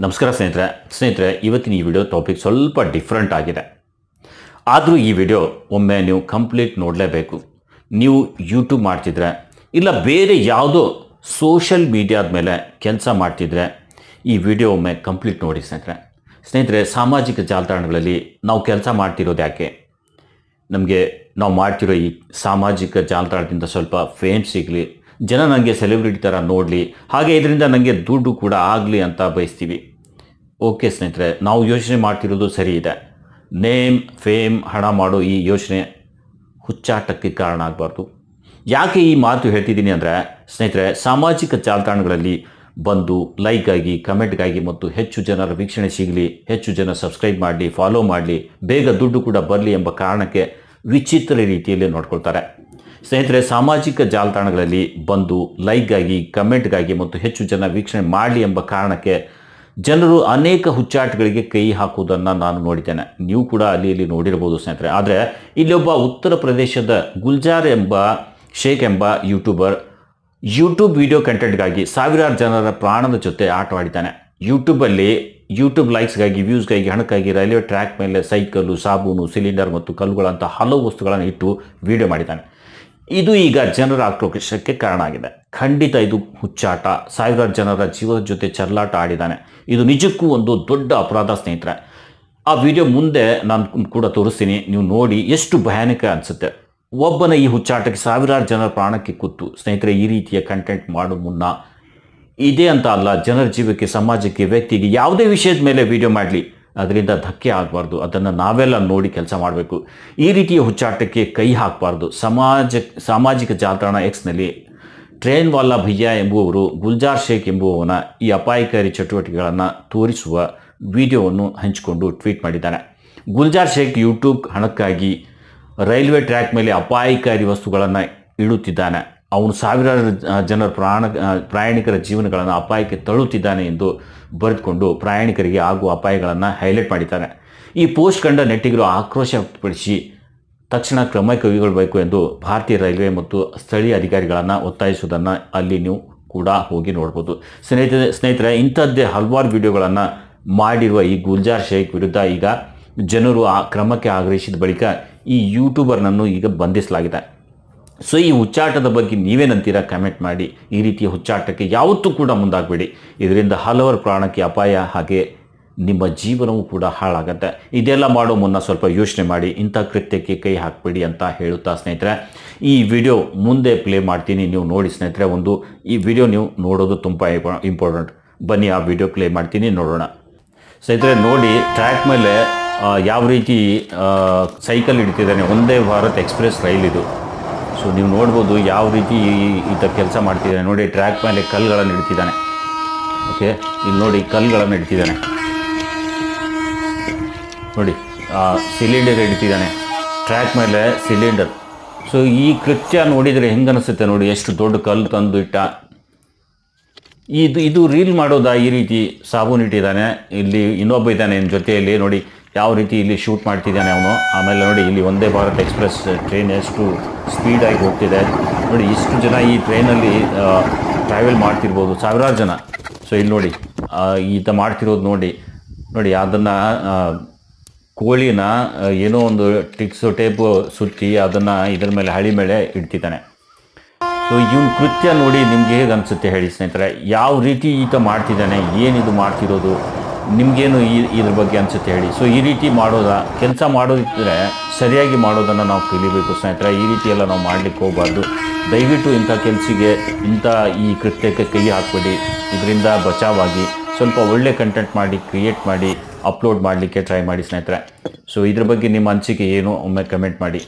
ನಮಸ್ಕಾರ ಸ್ನೇಹಿತರೆ ಇವತ್ತಿನ ಈ ವಿಡಿಯೋ ಟಾಪಿಕ್ ಸ್ವಲ್ಪ ಡಿಫ್ರೆಂಟ್ ಆಗಿದೆ. ಆದರೂ ಈ ವಿಡಿಯೋ ಒಮ್ಮೆ ನೀವು ಕಂಪ್ಲೀಟ್ ನೋಡಲೇಬೇಕು. ನೀವು ಯೂಟ್ಯೂಬ್ ಮಾಡ್ತಿದ್ರೆ ಇಲ್ಲ ಬೇರೆ ಯಾವುದೋ ಸೋಷಲ್ ಮೀಡಿಯಾದ ಮೇಲೆ ಕೆಲಸ ಮಾಡ್ತಿದ್ರೆ ಈ ವಿಡಿಯೋ ಒಮ್ಮೆ ಕಂಪ್ಲೀಟ್ ನೋಡಿ ಸ್ನೇಹಿತರೆ. ಸಾಮಾಜಿಕ ಜಾಲತಾಣಗಳಲ್ಲಿ ನಾವು ಕೆಲಸ ಮಾಡ್ತಿರೋದು ಯಾಕೆ? ನಮಗೆ ನಾವು ಮಾಡ್ತಿರೋ ಈ ಸಾಮಾಜಿಕ ಜಾಲತಾಣದಿಂದ ಸ್ವಲ್ಪ ಫೇಮ್ ಸಿಗಲಿ, ಜನ ನನಗೆ ಸೆಲೆಬ್ರಿಟಿ ಥರ ನೋಡಲಿ, ಹಾಗೆ ಇದರಿಂದ ನನಗೆ ದುಡ್ಡು ಕೂಡ ಆಗಲಿ ಅಂತ ಬಯಸ್ತೀವಿ. ಓಕೆ ಸ್ನೇಹಿತರೆ, ನಾವು ಯೋಚನೆ ಮಾಡ್ತಿರೋದು ಸರಿ ಇದೆ. ನೇಮ್, ಫೇಮ್, ಹಣ ಮಾಡೋ ಈ ಯೋಚನೆ ಹುಚ್ಚಾಟಕ್ಕೆ ಕಾರಣ ಆಗಬಾರ್ದು. ಯಾಕೆ ಈ ಮಾತು ಹೇಳ್ತಿದ್ದೀನಿ ಅಂದರೆ ಸ್ನೇಹಿತರೆ, ಸಾಮಾಜಿಕ ಜಾಲತಾಣಗಳಲ್ಲಿ ಬಂದು ಲೈಕ್ಗಾಗಿ, ಕಮೆಂಟ್ಗಾಗಿ ಮತ್ತು ಹೆಚ್ಚು ಜನರ ವೀಕ್ಷಣೆ ಸಿಗಲಿ, ಹೆಚ್ಚು ಜನ ಸಬ್ಸ್ಕ್ರೈಬ್ ಮಾಡಲಿ, ಫಾಲೋ ಮಾಡಲಿ, ಬೇಗ ದುಡ್ಡು ಕೂಡ ಬರಲಿ ಎಂಬ ಕಾರಣಕ್ಕೆ ವಿಚಿತ್ರ ರೀತಿಯಲ್ಲಿ ನೋಡ್ಕೊಳ್ತಾರೆ. ಸ್ನೇಹಿತರೆ, ಸಾಮಾಜಿಕ ಜಾಲತಾಣಗಳಲ್ಲಿ ಬಂದು ಲೈಕ್ಗಾಗಿ, ಕಮೆಂಟ್ಗಾಗಿ ಮತ್ತು ಹೆಚ್ಚು ಜನ ವೀಕ್ಷಣೆ ಮಾಡಲಿ ಎಂಬ ಕಾರಣಕ್ಕೆ ಜನರು ಅನೇಕ ಹುಚ್ಚಾಟಗಳಿಗೆ ಕೈ ಹಾಕುವುದನ್ನು ನಾನು ನೋಡಿದ್ದೇನೆ. ನೀವು ಕೂಡ ಅಲ್ಲಿ ನೋಡಿರ್ಬೋದು ಸ್ನೇಹಿತರೆ. ಆದರೆ ಇಲ್ಲೊಬ್ಬ ಉತ್ತರ ಪ್ರದೇಶದ ಗುಲ್ಜಾರ್ ಶೇಖ್ ಎಂಬ ಯೂಟ್ಯೂಬ್ ವಿಡಿಯೋ ಕಂಟೆಂಟ್ಗಾಗಿ ಸಾವಿರಾರು ಜನರ ಪ್ರಾಣದ ಜೊತೆ ಆಟವಾಡಿದ್ದಾನೆ. ಯೂಟ್ಯೂಬ್ ಲೈಕ್ಸ್ಗಾಗಿ, ವ್ಯೂಸ್ಗಾಗಿ, ಹಣಕ್ಕಾಗಿ ರೈಲ್ವೆ ಟ್ರ್ಯಾಕ್ ಮೇಲೆ ಸೈಕಲ್ಲು, ಸಾಬೂನು, ಸಿಲಿಂಡರ್ ಮತ್ತು ಕಲ್ಲುಗಳಂಥ ಹಲವು ವಸ್ತುಗಳನ್ನು ಇಟ್ಟು ವಿಡಿಯೋ ಮಾಡಿದ್ದಾನೆ. ಇದು ಈಗ ಜನರ ಆಕ್ರೋಶಕ್ಕೆ ಕಾರಣ ಆಗಿದೆ. ಖಂಡಿತ ಇದು ಹುಚ್ಚಾಟ. ಸಾವಿರಾರು ಜನರ ಜೀವದ ಜೊತೆ ಚೆಲ್ಲಾಟ ಆಡಿದ್ದಾನೆ. ಇದು ನಿಜಕ್ಕೂ ಒಂದು ದೊಡ್ಡ ಅಪರಾಧ ಸ್ನೇಹಿತರೆ. ಆ ವಿಡಿಯೋ ಮುಂದೆ ನಾನು ಕೂಡ ತೋರಿಸ್ತೀನಿ, ನೀವು ನೋಡಿ ಎಷ್ಟು ಭಯಾನಕ ಅನಿಸುತ್ತೆ. ಒಬ್ಬನ ಈ ಹುಚ್ಚಾಟಕ್ಕೆ ಸಾವಿರಾರು ಜನರ ಪ್ರಾಣಕ್ಕೆ ಕೂತು ಸ್ನೇಹಿತರೆ, ಈ ರೀತಿಯ ಕಂಟೆಂಟ್ ಮಾಡೋ ಮುನ್ನ ಇದೇ ಅಂತ ಅಲ್ಲ, ಜನರ ಜೀವಕ್ಕೆ, ಸಮಾಜಕ್ಕೆ, ವ್ಯಕ್ತಿಗೆ ಯಾವುದೇ ವಿಷಯದ ಮೇಲೆ ವಿಡಿಯೋ ಮಾಡಲಿ, ಅದರಿಂದ ಧಕ್ಕೆ ಆಗಬಾರ್ದು. ಅದನ್ನು ನಾವೆಲ್ಲ ನೋಡಿ ಕೆಲಸ ಮಾಡಬೇಕು. ಈ ರೀತಿಯ ಹುಚ್ಚಾಟಕ್ಕೆ ಕೈ ಹಾಕಬಾರ್ದು. ಸಾಮಾಜಿಕ ಜಾಲತಾಣ ಎಕ್ಸ್ನಲ್ಲಿ ಟ್ರೇನ್ ವಾಲಾ ಭಯ್ಯ ಎಂಬುವವರು ಗುಲ್ಜಾರ್ ಶೇಖ್ ಎಂಬುವವನ ಈ ಅಪಾಯಕಾರಿ ಚಟುವಟಿಕೆಗಳನ್ನು ತೋರಿಸುವ ವಿಡಿಯೋವನ್ನು ಹಂಚಿಕೊಂಡು ಟ್ವೀಟ್ ಮಾಡಿದ್ದಾನೆ. ಗುಲ್ಜಾರ್ ಶೇಖ್ ಯೂಟ್ಯೂಬ್ ಹಣಕ್ಕಾಗಿ ರೈಲ್ವೆ ಟ್ರ್ಯಾಕ್ ಮೇಲೆ ಅಪಾಯಕಾರಿ ವಸ್ತುಗಳನ್ನು ಇಡುತ್ತಿದ್ದಾನೆ. ಅವನು ಸಾವಿರಾರು ಜನರ ಪ್ರಯಾಣಿಕರ ಜೀವನಗಳನ್ನು ಅಪಾಯಕ್ಕೆ ತಳ್ಳುತ್ತಿದ್ದಾನೆ ಎಂದು ಬರೆದುಕೊಂಡು ಪ್ರಯಾಣಿಕರಿಗೆ ಆಗುವ ಅಪಾಯಗಳನ್ನು ಹೈಲೈಟ್ ಮಾಡಿದ್ದಾನೆ. ಈ ಪೋಸ್ಟ್ ಕಂಡ ನೆಟ್ಟಿಗರು ಆಕ್ರೋಶ ವ್ಯಕ್ತಪಡಿಸಿ ತಕ್ಷಣ ಕ್ರಮ ಕೈಗೊಳ್ಳಬೇಕು ಎಂದು ಭಾರತೀಯ ರೈಲ್ವೆ ಮತ್ತು ಸ್ಥಳೀಯ ಅಧಿಕಾರಿಗಳನ್ನು ಒತ್ತಾಯಿಸುವುದನ್ನು ಅಲ್ಲಿ ನೀವು ಕೂಡ ಹೋಗಿ ನೋಡ್ಬೋದು. ಸ್ನೇಹಿತರೆ, ಇಂಥದ್ದೇ ಹಲವಾರು ವಿಡಿಯೋಗಳನ್ನು ಮಾಡಿರುವ ಈ ಗುಲ್ಜಾರ್ ಶೇಖ್ ವಿರುದ್ಧ ಈಗ ಜನರು ಆ ಕ್ರಮಕ್ಕೆ ಆಗ್ರಹಿಸಿದ ಬಳಿಕ ಈ ಯೂಟ್ಯೂಬರ್ನನ್ನು ಈಗ ಬಂಧಿಸಲಾಗಿದೆ. ಸೊ ಈ ಹುಚ್ಚಾಟದ ಬಗ್ಗೆ ನೀವೇನಂತೀರಾ ಕಮೆಂಟ್ ಮಾಡಿ. ಈ ರೀತಿಯ ಹುಚ್ಚಾಟಕ್ಕೆ ಯಾವತ್ತೂ ಕೂಡ ಮುಂದಾಗಬೇಡಿ. ಇದರಿಂದ ಹಲವರ ಪ್ರಾಣಕ್ಕೆ ಅಪಾಯ, ಹಾಗೆ ನಿಮ್ಮ ಜೀವನವೂ ಕೂಡ ಹಾಳಾಗತ್ತೆ. ಇದೆಲ್ಲ ಮಾಡೋ ಮುನ್ನ ಸ್ವಲ್ಪ ಯೋಚನೆ ಮಾಡಿ, ಇಂಥ ಕೃತ್ಯಕ್ಕೆ ಕೈ ಹಾಕಬೇಡಿ ಅಂತ ಹೇಳುತ್ತಾ ಸ್ನೇಹಿತರೆ, ಈ ವಿಡಿಯೋ ಮುಂದೆ ಪ್ಲೇ ಮಾಡ್ತೀನಿ, ನೀವು ನೋಡಿ ಸ್ನೇಹಿತರೆ. ಈ ವಿಡಿಯೋ ನೀವು ನೋಡೋದು ತುಂಬ ಇಂಪಾರ್ಟೆಂಟ್. ಬನ್ನಿ ಆ ವಿಡಿಯೋ ಪ್ಲೇ ಮಾಡ್ತೀನಿ, ನೋಡೋಣ. ಸ್ನೇಹಿತರೆ ನೋಡಿ, ಟ್ರ್ಯಾಕ್ ಮೇಲೆ ಯಾವ ರೀತಿ ಸೈಕಲ್ ಇಡ್ತಿದ್ದಾನೆ. ಒಂದೇ ಭಾರತ್ ಎಕ್ಸ್ಪ್ರೆಸ್ ರೈಲ್ ಇದು. ಸೊ ನೀವು ನೋಡ್ಬೋದು ಯಾವ ರೀತಿ ಈತ ಕೆಲಸ ಮಾಡ್ತಿದ್ದಾನೆ. ನೋಡಿ, ಟ್ರ್ಯಾಕ್ ಮೇಲೆ ಕಲ್ಲುಗಳನ್ನು ಇಡ್ತಿದ್ದಾನೆ. ಓಕೆ, ಇಲ್ಲಿ ನೋಡಿ ಕಲ್ಲುಗಳನ್ನು ಇಡ್ತಿದ್ದಾನೆ. ನೋಡಿ ಸಿಲಿಂಡರ್ ಇಡ್ತಿದ್ದಾನೆ, ಟ್ರ್ಯಾಕ್ ಮೇಲೆ ಸಿಲಿಂಡರ್. ಸೊ ಈ ಕೃತ್ಯ ನೋಡಿದರೆ ಹೆಂಗೆ ಅನಿಸುತ್ತೆ ನೋಡಿ, ಎಷ್ಟು ದೊಡ್ಡ ಕಲ್ಲು ತಂದು ಇಟ್ಟ. ಇದು ರೀಲ್ ಮಾಡೋದಾ? ಈ ರೀತಿ ಸಾಬೂನು ಇಟ್ಟಿದ್ದಾನೆ. ಇಲ್ಲಿ ಇನ್ನೊಬ್ಬ ಇದ್ದಾನೆ ಜೊತೆಯಲ್ಲಿ. ನೋಡಿ ಯಾವ ರೀತಿ ಇಲ್ಲಿ ಶೂಟ್ ಮಾಡ್ತಿದ್ದಾನೆ ಅವನು. ಆಮೇಲೆ ನೋಡಿ, ಇಲ್ಲಿ ಒಂದೇ ಭಾರತ್ ಎಕ್ಸ್ಪ್ರೆಸ್ ಟ್ರೈನ್ ಎಷ್ಟು ಸ್ಪೀಡಾಗಿ ಹೋಗ್ತಿದೆ ನೋಡಿ. ಇಷ್ಟು ಜನ ಈ ಟ್ರೈನಲ್ಲಿ ಟ್ರಾವೆಲ್ ಮಾಡ್ತಿರ್ಬೋದು, ಸಾವಿರಾರು ಜನ. ಸೊ ಇಲ್ಲಿ ನೋಡಿ ಈತ ಮಾಡ್ತಿರೋದು ನೋಡಿ ಅದನ್ನು ಕೋಳಿನ ಏನೋ ಒಂದು ಟೇಪು ಸುತ್ತಿ ಅದನ್ನು ಇದರ ಮೇಲೆ ಹಳಿ ಮೇಲೆ ಇಡ್ತಿದ್ದಾನೆ. ಸೊ ಇವನ ಕೃತ್ಯ ನೋಡಿ ನಿಮ್ಗೆ ಹೇಗೆ ಅನಿಸುತ್ತೆ ಹೇಳಿ ಸ್ನೇಹಿತರೆ. ಯಾವ ರೀತಿ ಈತ ಮಾಡ್ತಿದ್ದಾನೆ, ಏನಿದು ಮಾಡ್ತಿರೋದು, ನಿಮಗೇನು ಇದ್ರ ಬಗ್ಗೆ ಅನಿಸುತ್ತೆ ಹೇಳಿ. ಸೊ ಈ ರೀತಿ ಕೆಲಸ ಮಾಡೋದಿದ್ದರೆ ಸರಿಯಾಗಿ ಮಾಡೋದನ್ನು ನಾವು ಕಲಿಬೇಕು ಸ್ನೇಹಿತರೆ. ಈ ರೀತಿ ಎಲ್ಲ ನಾವು ಮಾಡಲಿಕ್ಕೆ ಹೋಗಬಾರ್ದು. ದಯವಿಟ್ಟು ಇಂಥ ಕೆಲಸಿಗೆ, ಈ ಕೃತ್ಯಕ್ಕೆ ಕೈ ಹಾಕಬೇಡಿ. ಇದರಿಂದ ಬಚಾವಾಗಿ ಸ್ವಲ್ಪ ಒಳ್ಳೆ ಕಂಟೆಂಟ್ ಮಾಡಿ, ಕ್ರಿಯೇಟ್ ಮಾಡಿ, ಅಪ್ಲೋಡ್ ಮಾಡಲಿಕ್ಕೆ ಟ್ರೈ ಮಾಡಿ ಸ್ನೇಹಿತರೆ. ಸೊ ಇದ್ರ ಬಗ್ಗೆ ನಿಮ್ಮ ಅನಿಸಿಕೆ ಏನು ಒಮ್ಮೆ ಕಮೆಂಟ್ ಮಾಡಿ.